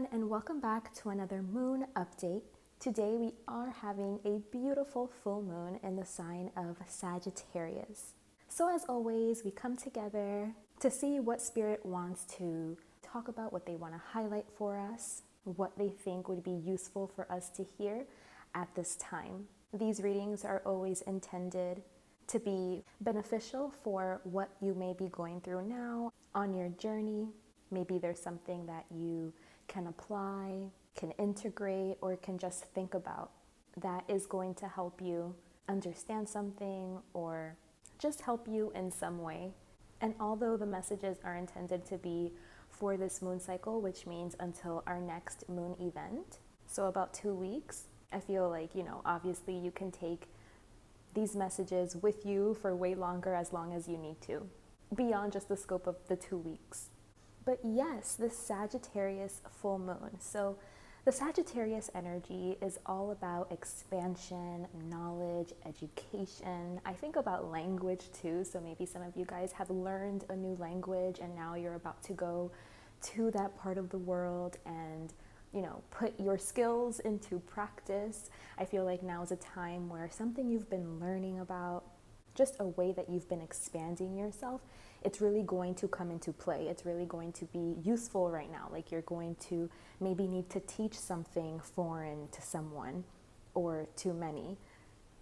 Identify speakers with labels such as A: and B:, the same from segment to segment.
A: everyone, and welcome back to another moon update. Today we are having a beautiful full moon in the sign of Sagittarius. So as always, we come together to see what Spirit wants to talk about, what they want to highlight for us, what they think would be useful for us to hear at this time. These readings are always intended to be beneficial for what you may be going through now on your journey. Maybe there's something that you can apply, can integrate, or can just think about that is going to help you understand something or just help you in some way. And although the messages are intended to be for this moon cycle, which means until our next moon event, so about 2 weeks, I feel like, obviously you can take these messages with you for way longer, as long as you need to, beyond just the scope of the 2 weeks. But yes, the Sagittarius full moon. So the Sagittarius energy is all about expansion, knowledge, education. I think about language too. So maybe some of you guys have learned a new language and now you're about to go to that part of the world and put your skills into practice. I feel like now is a time where something you've been learning about, just a way that you've been expanding yourself, it's really going to come into play. It's really going to be useful right now. Like you're going to maybe need to teach something foreign to someone or to many,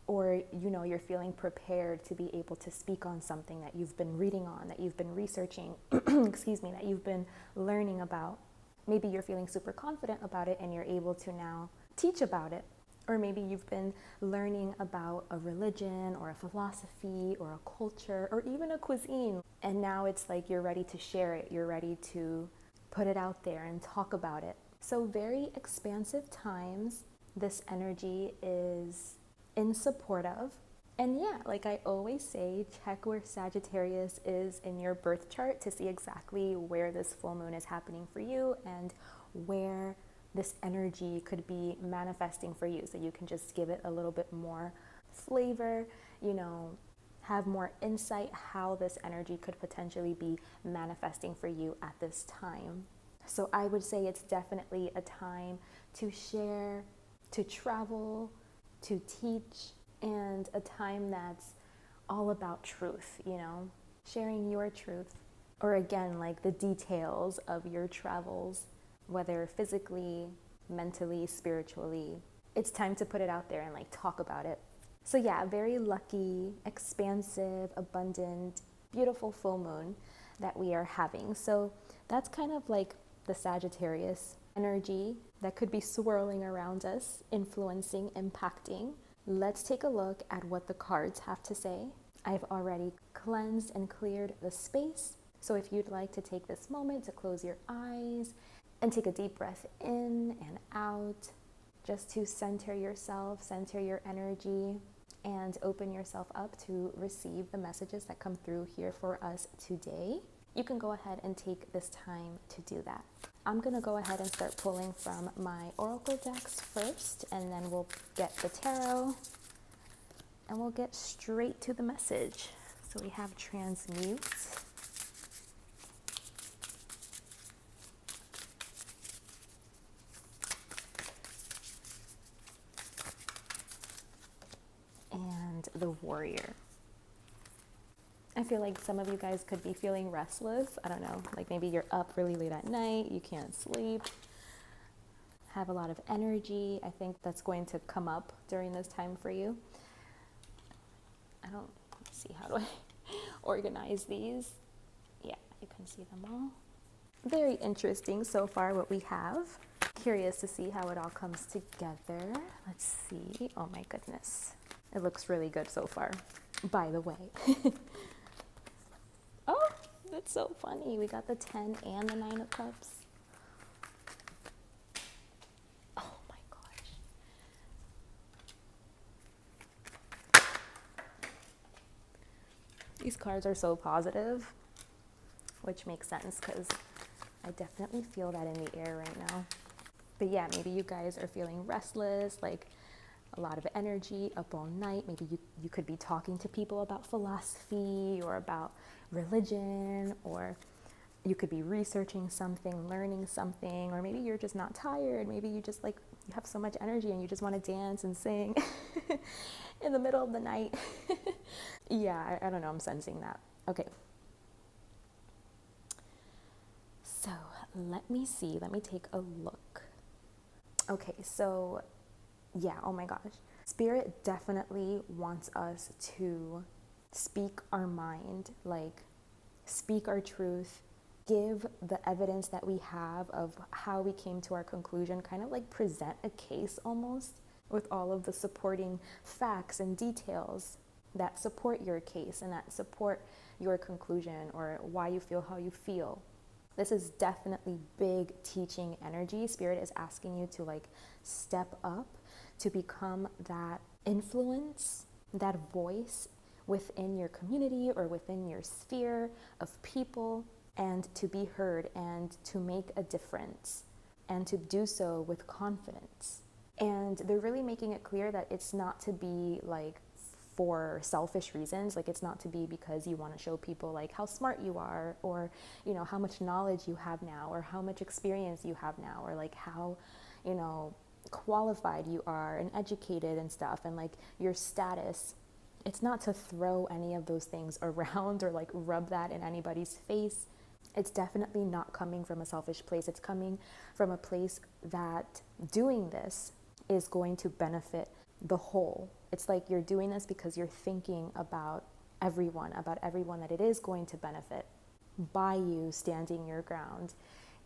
A: or you're feeling prepared to be able to speak on something that you've been reading on, that you've been researching, that you've been learning about. Maybe you're feeling super confident about it and you're able to now teach about it. Or maybe you've been learning about a religion or a philosophy or a culture or even a cuisine. And now it's like you're ready to share it. You're ready to put it out there and talk about it. So very expansive times this energy is in support of. And yeah, like I always say, check where Sagittarius is in your birth chart to see exactly where this full moon is happening for you and where this energy could be manifesting for you, so you can just give it a little bit more flavor, have more insight how this energy could potentially be manifesting for you at this time. So I would say it's definitely a time to share, to travel, to teach, and a time that's all about truth, sharing your truth, or again, like the details of your travels, whether physically, mentally, spiritually. It's time to put it out there and talk about it. So yeah, very lucky, expansive, abundant, beautiful full moon that we are having. So that's kind of like the Sagittarius energy that could be swirling around us, influencing, impacting. Let's take a look at what the cards have to say. I've already cleansed and cleared the space. So if you'd like to take this moment to close your eyes and take a deep breath in and out, just to center yourself, center your energy, and open yourself up to receive the messages that come through here for us today. You can go ahead and take this time to do that. I'm going to go ahead and start pulling from my oracle decks first, and then we'll get the tarot, and we'll get straight to the message. So we have transmute, the warrior. I feel like some of you guys could be feeling restless. I don't know, like maybe you're up really late at night, you can't sleep, have a lot of energy. I think that's going to come up during this time for you. Let's see, how do I organize these? Yeah, you can see them all. Very interesting so far what we have. Curious to see how it all comes together. Let's see. Oh my goodness. It looks really good so far, by the way. Oh, that's so funny. We got the 10 and the 9 of Cups. Oh my gosh. These cards are so positive, which makes sense because I definitely feel that in the air right now. But yeah, maybe you guys are feeling restless, like a lot of energy, up all night. Maybe you could be talking to people about philosophy or about religion or You could be researching something, learning something, or maybe you're just not tired. Maybe you just like, you have so much energy and you just want to dance and sing in the middle of the night. Yeah, I don't know, I'm sensing that. Okay. So let me see, let me take a look. Okay, so yeah, oh my gosh. Spirit definitely wants us to speak our mind, like speak our truth, give the evidence that we have of how we came to our conclusion, kind of like present a case almost with all of the supporting facts and details that support your case and that support your conclusion or why you feel how you feel. This is definitely big teaching energy. Spirit is asking you to like step up, to become that influence, that voice within your community or within your sphere of people, and to be heard and to make a difference and to do so with confidence. And they're really making it clear that it's not to be like for selfish reasons, like it's not to be because you want to show people like how smart you are, or you know how much knowledge you have now, or how much experience you have now, or like how, you know, qualified you are and educated and stuff, and like your status. It's not to throw any of those things around or like rub that in anybody's face. It's definitely not coming from a selfish place. It's coming from a place that doing this is going to benefit the whole. It's like you're doing this because you're thinking about everyone that it is going to benefit by you standing your ground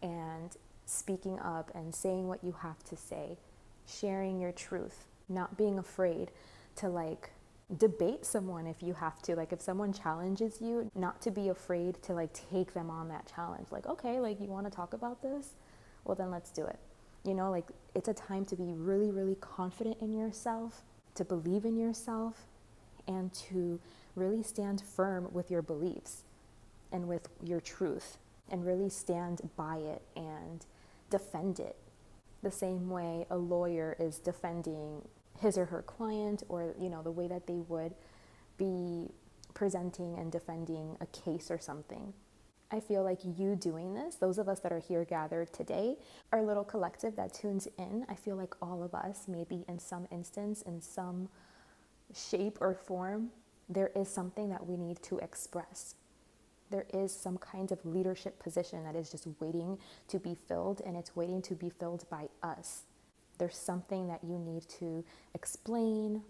A: and speaking up and saying what you have to say, sharing your truth, not being afraid to like debate someone if you have to. Like if someone challenges you, not to be afraid to like take them on that challenge. Like, okay, like you want to talk about this? Well, then let's do it. You know, like it's a time to be really, really confident in yourself, to believe in yourself, and to really stand firm with your beliefs and with your truth, and really stand by it and defend it the same way a lawyer is defending his or her client, or you know, the way that they would be presenting and defending a case or something. I feel like you doing this, those of us that are here gathered today, our little collective that tunes in, I feel like all of us, maybe in some instance, in some shape or form, there is something that we need to express. There is some kind of leadership position that is just waiting to be filled, and it's waiting to be filled by us. There's something that you need to explain,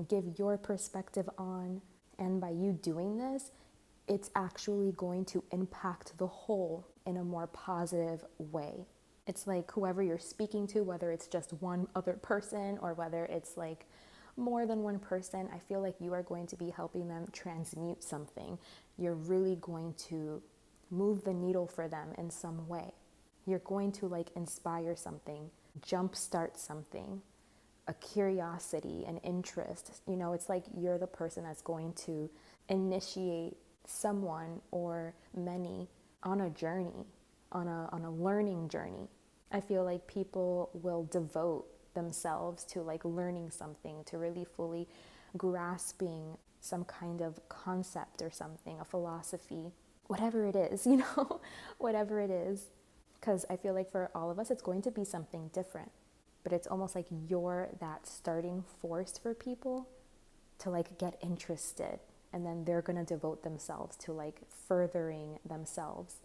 A: give your perspective on, and by you doing this, it's actually going to impact the whole in a more positive way. It's like whoever you're speaking to, whether it's just one other person or whether it's like more than one person, I feel like you are going to be helping them transmute something. You're really going to move the needle for them in some way. You're going to like inspire something, jumpstart something, a curiosity, an interest. You know, it's like you're the person that's going to initiate someone or many on a journey, on a learning journey. I feel like people will devote themselves to like learning something, to really fully grasping some kind of concept or something, a philosophy, whatever it is, you know, whatever it is. Because I feel like for all of us, it's going to be something different. But it's almost like you're that starting force for people to like get interested. And then they're going to devote themselves to like furthering themselves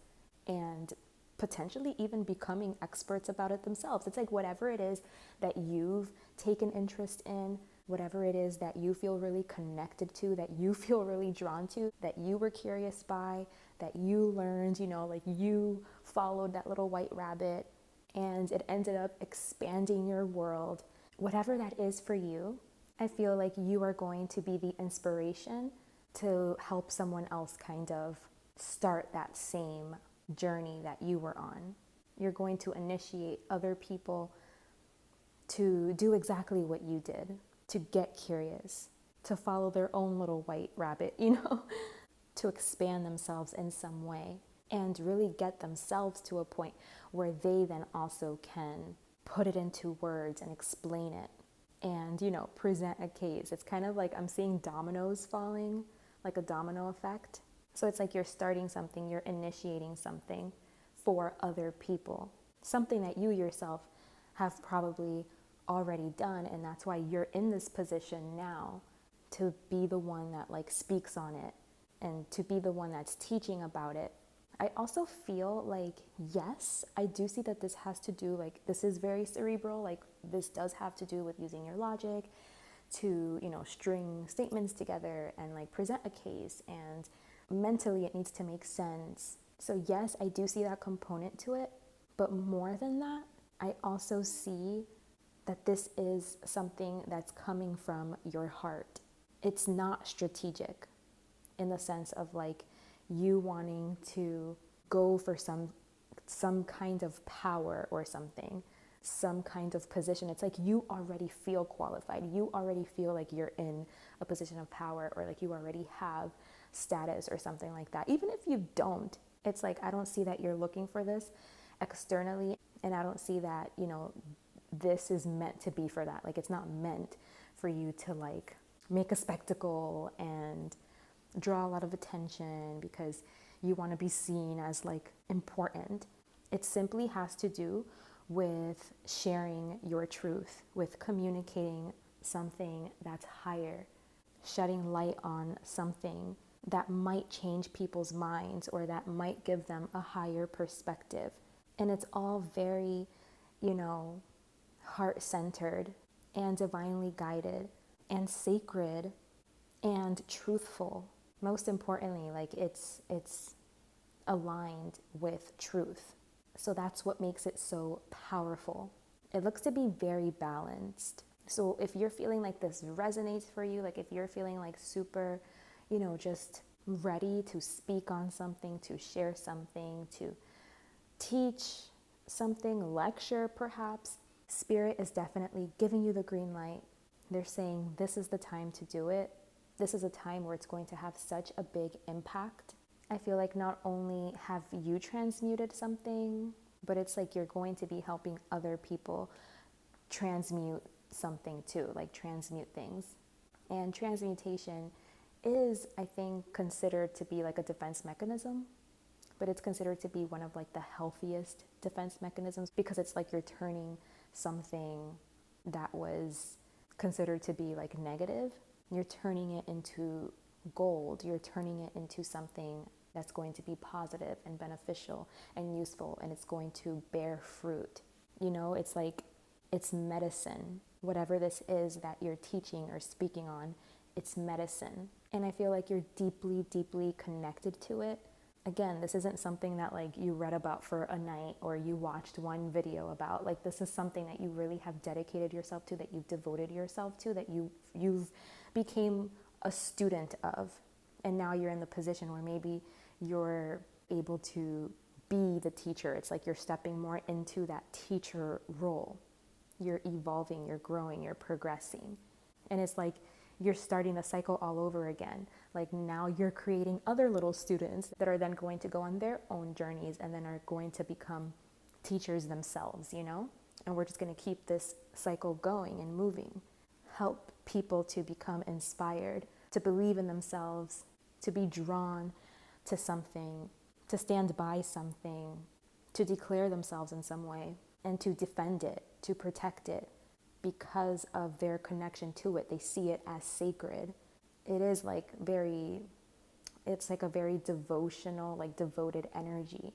A: and potentially even becoming experts about it themselves. It's like whatever it is that you've taken interest in, whatever it is that you feel really connected to, that you feel really drawn to, that you were curious by, that you learned, you know, like you followed that little white rabbit and it ended up expanding your world. Whatever that is for you, I feel like you are going to be the inspiration to help someone else kind of start that same journey that you were on. You're going to initiate other people to do exactly what you did, to get curious, to follow their own little white rabbit, you know, to expand themselves in some way and really get themselves to a point where they then also can put it into words and explain it and, you know, present a case. It's kind of like I'm seeing dominoes falling, like a domino effect. So it's like you're starting something, you're initiating something for other people, something that you yourself have probably already done. And that's why you're in this position now to be the one that like speaks on it and to be the one that's teaching about it. I also feel like, yes, I do see that this has to do, like, this is very cerebral. Like, this does have to do with using your logic to, string statements together and like present a case, and mentally it needs to make sense. So yes, I do see that component to it, but more than that, I also see that this is something that's coming from your heart. It's not strategic in the sense of like you wanting to go for some kind of power or something, some kind of position. It's like you already feel qualified. You already feel like you're in a position of power, or like you already have status or something like that. Even if you don't, it's like I don't see that you're looking for this externally, and I don't see that, this is meant to be for that. Like, it's not meant for you to like make a spectacle and draw a lot of attention because you want to be seen as like important. It simply has to do with sharing your truth, with communicating something that's higher, shedding light on something that might change people's minds or that might give them a higher perspective. And it's all very, heart-centered and divinely guided and sacred and truthful. Most importantly, like it's aligned with truth. So that's what makes it so powerful. It looks to be very balanced. So if you're feeling like this resonates for you, like if you're feeling like super, just ready to speak on something, to share something, to teach something, lecture perhaps, Spirit is definitely giving you the green light. They're saying this is the time to do it. This is a time where it's going to have such a big impact. I feel like not only have you transmuted something, but it's like you're going to be helping other people transmute something too, like transmute things. And transmutation is, I think, considered to be like a defense mechanism, but it's considered to be one of like the healthiest defense mechanisms because it's like you're turning something that was considered to be like negative, you're turning it into gold, you're turning it into something that's going to be positive and beneficial and useful, and it's going to bear fruit. It's like, it's medicine. Whatever this is that you're teaching or speaking on, it's medicine. And I feel like you're deeply, deeply connected to it. Again, this isn't something that like you read about for a night or you watched one video about. Like, this is something that you really have dedicated yourself to, that you've devoted yourself to, that you've became a student of. And now you're in the position where maybe you're able to be the teacher. It's like you're stepping more into that teacher role. You're evolving, you're growing, you're progressing. And it's like you're starting the cycle all over again. Like, now you're creating other little students that are then going to go on their own journeys and then are going to become teachers themselves, And we're just going to keep this cycle going and moving. Help people to become inspired, to believe in themselves, to be drawn to something, to stand by something, to declare themselves in some way, and to defend it, to protect it because of their connection to it. They see it as sacred. It is like it's like a very devotional, like devoted energy.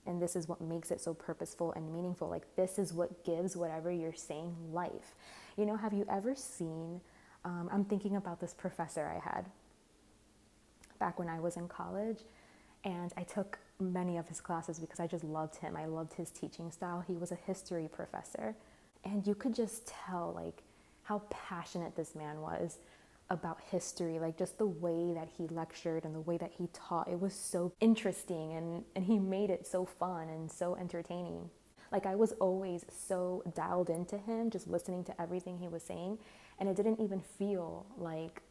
A: And this is what makes it so purposeful and meaningful. Like, this is what gives whatever you're saying life. Have you ever seen, I'm thinking about this professor I had back when I was in college, and I took many of his classes because I just loved him. I loved his teaching style. He was a history professor, and you could just tell like how passionate this man was about history, like just the way that he lectured and the way that he taught. It was so interesting, and he made it so fun and so entertaining. Like, I was always so dialed into him, just listening to everything he was saying, and it didn't even feel like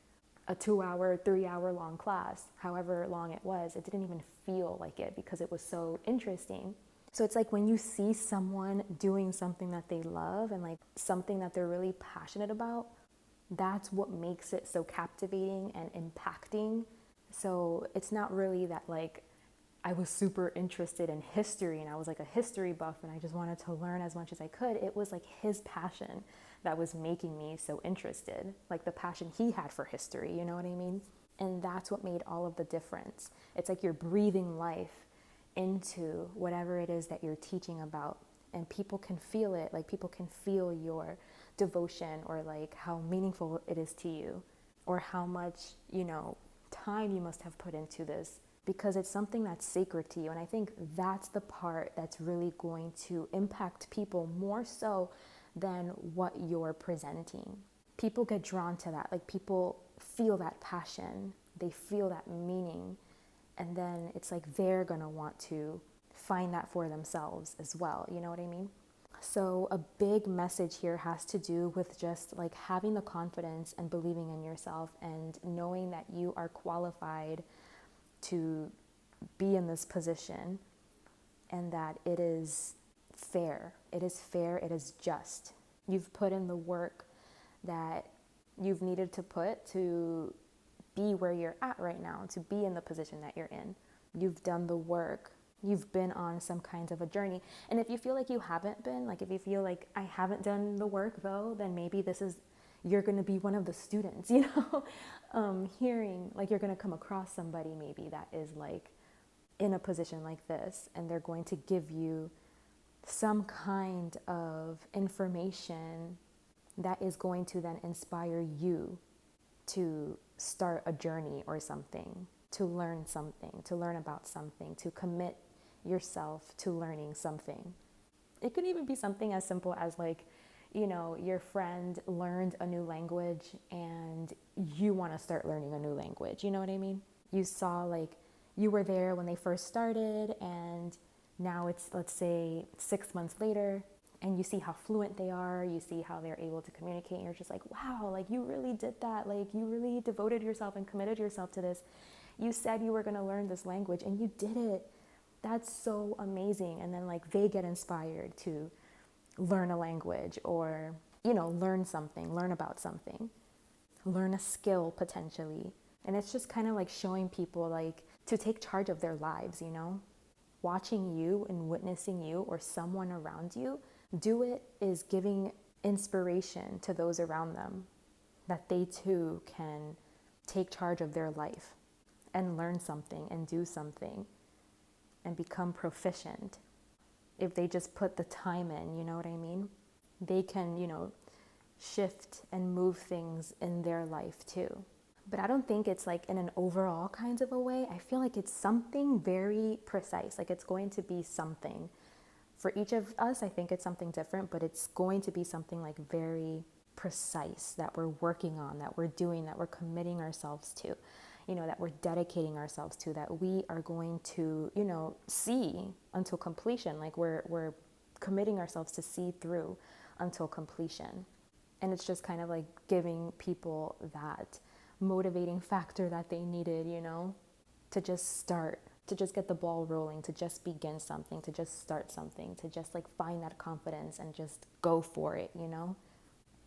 A: a 2-hour, 3-hour long class, however long it was. It didn't even feel like it because it was so interesting. So it's like when you see someone doing something that they love and like something that they're really passionate about, that's what makes it so captivating and impacting So it's not really that like I was super interested in history and I was like a history buff and I just wanted to learn as much as I could. It was like his passion that was making me so interested, like the passion he had for history, you know what I mean? And that's what made all of the difference. It's like you're breathing life into whatever it is that you're teaching about, and people can feel it. Like people can feel your devotion, or like how meaningful it is to you, or how much, time you must have put into this, because it's something that's sacred to you. And I think that's the part that's really going to impact people more so than what you're presenting. People get drawn to that. Like people feel that passion, they feel that meaning, and then it's like they're gonna want to find that for themselves as well. You know what I mean? So a big message here has to do with just like having the confidence and believing in yourself and knowing that you are qualified to be in this position, and that it is fair. It is fair. It is just. You've put in the work that you've needed to put to be where you're at right now, to be in the position that you're in. You've done the work. You've been on some kind of a journey. And if you feel like you haven't been, like if you feel like I haven't done the work though, then maybe you're going to be one of the students, hearing, like you're going to come across somebody maybe that is like in a position like this, and they're going to give you some kind of information that is going to then inspire you to start a journey or something, to learn something, to learn about something, to commit yourself to learning something. It could even be something as simple as like, your friend learned a new language and you want to start learning a new language. You know what I mean? You saw like you were there when they first started, and now it's, let's say, 6 months later, and you see how fluent they are, you see how they're able to communicate, and you're just like, wow, like you really did that. Like you really devoted yourself and committed yourself to this. You said you were going to learn this language and you did it. That's so amazing. And then like they get inspired to learn a language, or, learn something, learn about something, learn a skill potentially. And it's just kind of like showing people like to take charge of their lives, watching you and witnessing you or someone around you do it is giving inspiration to those around them, that they too can take charge of their life and learn something and do something and become proficient. If they just put the time in, you know what I mean? They can, shift and move things in their life too. But I don't think it's like in an overall kind of a way. I feel like it's something very precise. Like it's going to be something. For each of us, I think it's something different, but it's going to be something like very precise that we're working on, that we're doing, that we're committing ourselves to, that we're dedicating ourselves to, that we are going to, see until completion. Like we're committing ourselves to see through until completion. And it's just kind of like giving people that motivating factor that they needed, to just start, to just get the ball rolling, to just begin something, to just start something, to just like find that confidence and just go for it,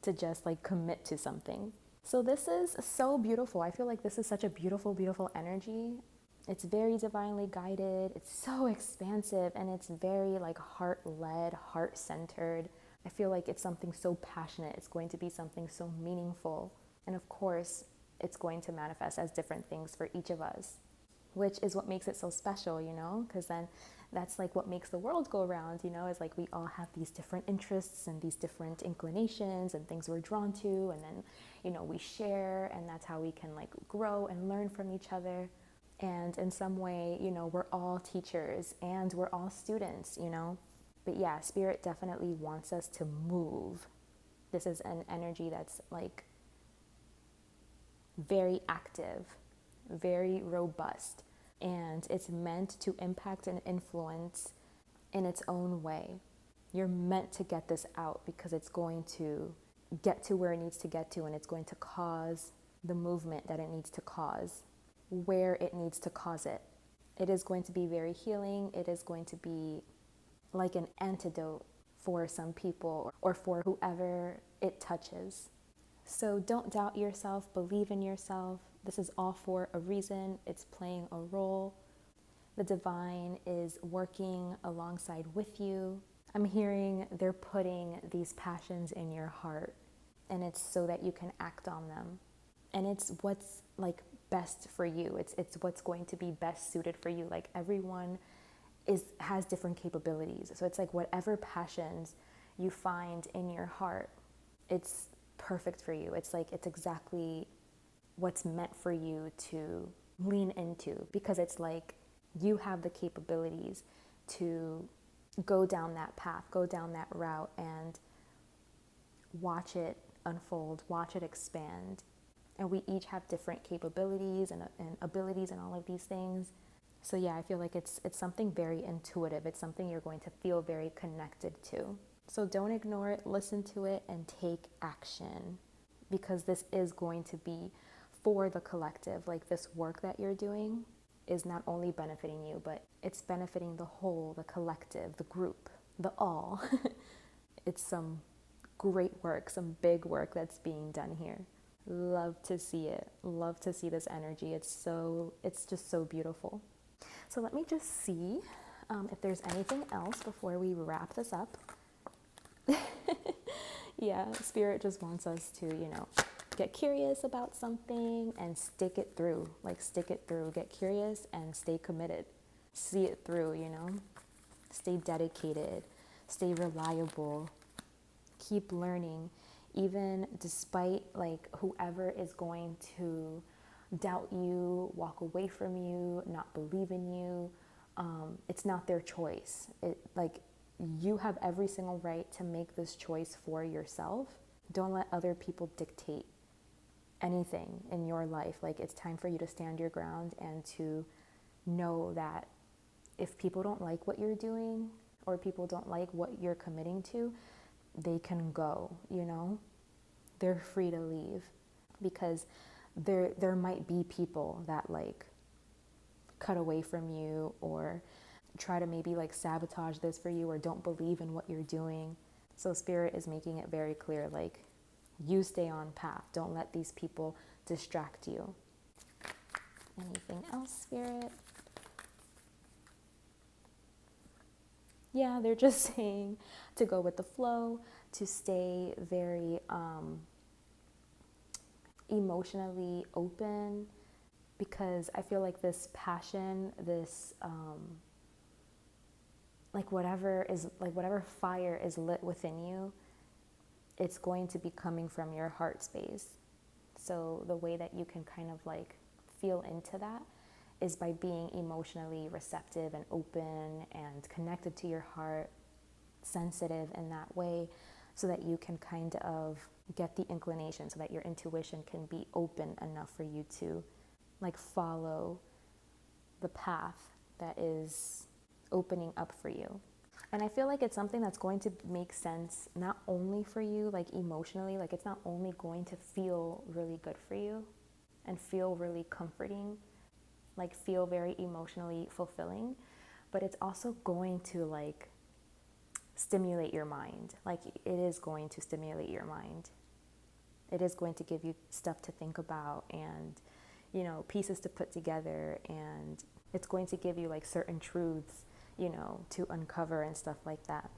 A: to just like commit to something. So this is so beautiful. I feel like this is such a beautiful, beautiful energy. It's very divinely guided. It's so expansive, and it's very like heart-led, heart-centered. I feel like it's something so passionate. It's going to be something so meaningful. And of course, it's going to manifest as different things for each of us, which is what makes it so special, because then that's like what makes the world go around, is like we all have these different interests and these different inclinations and things we're drawn to, and then, we share, and that's how we can like grow and learn from each other. And in some way, we're all teachers and we're all students, But yeah, Spirit definitely wants us to move. This is an energy that's like very active, very robust, and it's meant to impact and influence in its own way. You're meant to get this out because it's going to get to where it needs to get to, and it's going to cause the movement that it needs to cause, where it needs to cause it. It is going to be very healing. It is going to be like an antidote for some people or for whoever it touches. So don't doubt yourself, believe in yourself, This is all for a reason. It's playing a role. The divine is working alongside with you. I'm hearing they're putting these passions in your heart, and it's so that you can act on them. And it's what's like best for you. It's what's going to be best suited for you. Like everyone has different capabilities. So it's like whatever passions you find in your heart, it's perfect for you. It's like it's exactly what's meant for you to lean into, because it's like you have the capabilities to go down that path, go down that route, and watch it unfold, watch it expand. And we each have different capabilities and abilities and all of these things. So yeah, I feel like it's something very intuitive. It's something you're going to feel very connected to. So don't ignore it, listen to it, and take action, because this is going to be for the collective. Like this work that you're doing is not only benefiting you, but it's benefiting the whole, the collective, the group, the all. It's some great work, some big work that's being done here. Love to see it. Love to see this energy. It's just so beautiful. So let me just see if there's anything else before we wrap this up. Yeah, Spirit just wants us to, get curious about something and stick it through. Like stick it through. Get curious and stay committed. See it through, Stay dedicated. Stay reliable. Keep learning. Even despite like whoever is going to doubt you, walk away from you, not believe in you, it's not their choice. You have every single right to make this choice for yourself. Don't let other people dictate anything in your life. Like it's time for you to stand your ground and to know that if people don't like what you're doing or people don't like what you're committing to, they can go, They're free to leave, because there might be people that like cut away from you or try to maybe like sabotage this for you or don't believe in what you're doing. So Spirit is making it very clear, like you stay on path. Don't let these people distract you. Anything else, Spirit? Yeah, they're just saying to go with the flow, to stay very emotionally open, because I feel like this passion, this whatever fire is lit within you, it's going to be coming from your heart space. So the way that you can kind of like feel into that is by being emotionally receptive and open and connected to your heart, sensitive in that way, so that you can kind of get the inclination, so that your intuition can be open enough for you to like follow the path that is opening up for you. And I feel like it's something that's going to make sense not only for you, like emotionally, like it's not only going to feel really good for you and feel really comforting, like feel very emotionally fulfilling, but it's also going to like stimulate your mind. Like it is going to stimulate your mind. It is going to give you stuff to think about and, pieces to put together, and it's going to give you like certain truths, to uncover and stuff like that,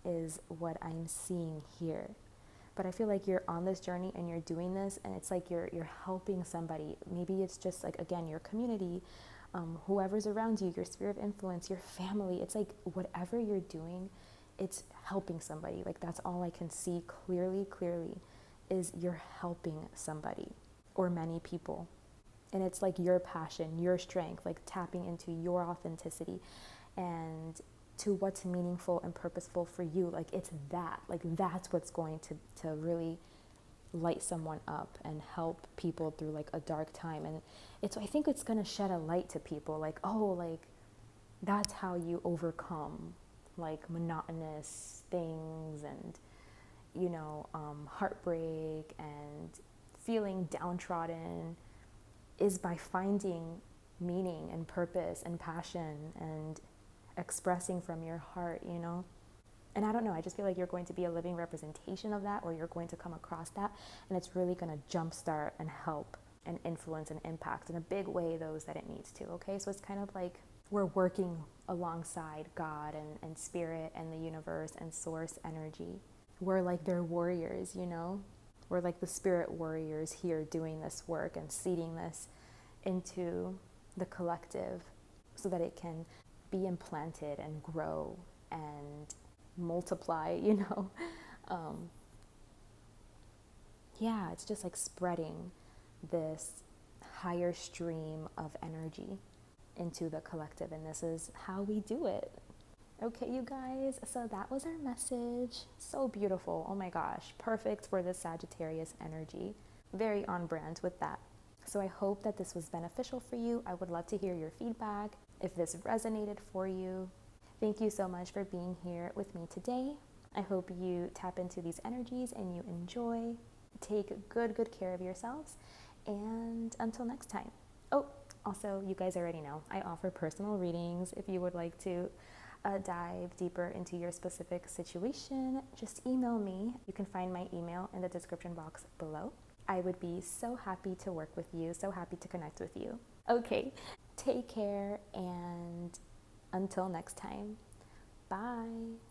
A: is what I'm seeing here. But I feel like you're on this journey and you're doing this, and it's like you're helping somebody. Maybe it's just like, again, your community, whoever's around you, your sphere of influence, your family. It's like whatever you're doing, it's helping somebody. Like that's all I can see clearly is you're helping somebody or many people. And it's like your passion, your strength, like tapping into your authenticity and to what's meaningful and purposeful for you. Like it's that, like that's what's going to really light someone up and help people through like a dark time. And I think it's going to shed a light to people, like, oh, like that's how you overcome like monotonous things and, heartbreak and feeling downtrodden, is by finding meaning and purpose and passion and expressing from your heart, And I don't know, I just feel like you're going to be a living representation of that, or you're going to come across that, and it's really going to jumpstart and help and influence and impact in a big way those that it needs to, okay? So it's kind of like we're working alongside God and spirit and the universe and source energy. We're like their warriors, you know? We're like the spirit warriors here doing this work and seeding this into the collective so that it can be implanted and grow and multiply, you know? Yeah, it's just like spreading this higher stream of energy into the collective, and this is how we do it. Okay, you guys, so that was our message. So beautiful. Oh my gosh, perfect for the Sagittarius energy. Very on brand with that. So I hope that this was beneficial for you. I would love to hear your feedback if this resonated for you. Thank you so much for being here with me today. I hope you tap into these energies and you enjoy. Take good care of yourselves. And until next time. Oh, also, you guys already know, I offer personal readings. If you would like to dive deeper into your specific situation, just email me. You can find my email in the description box below. I would be so happy to work with you, so happy to connect with you. Okay, take care, and until next time, bye.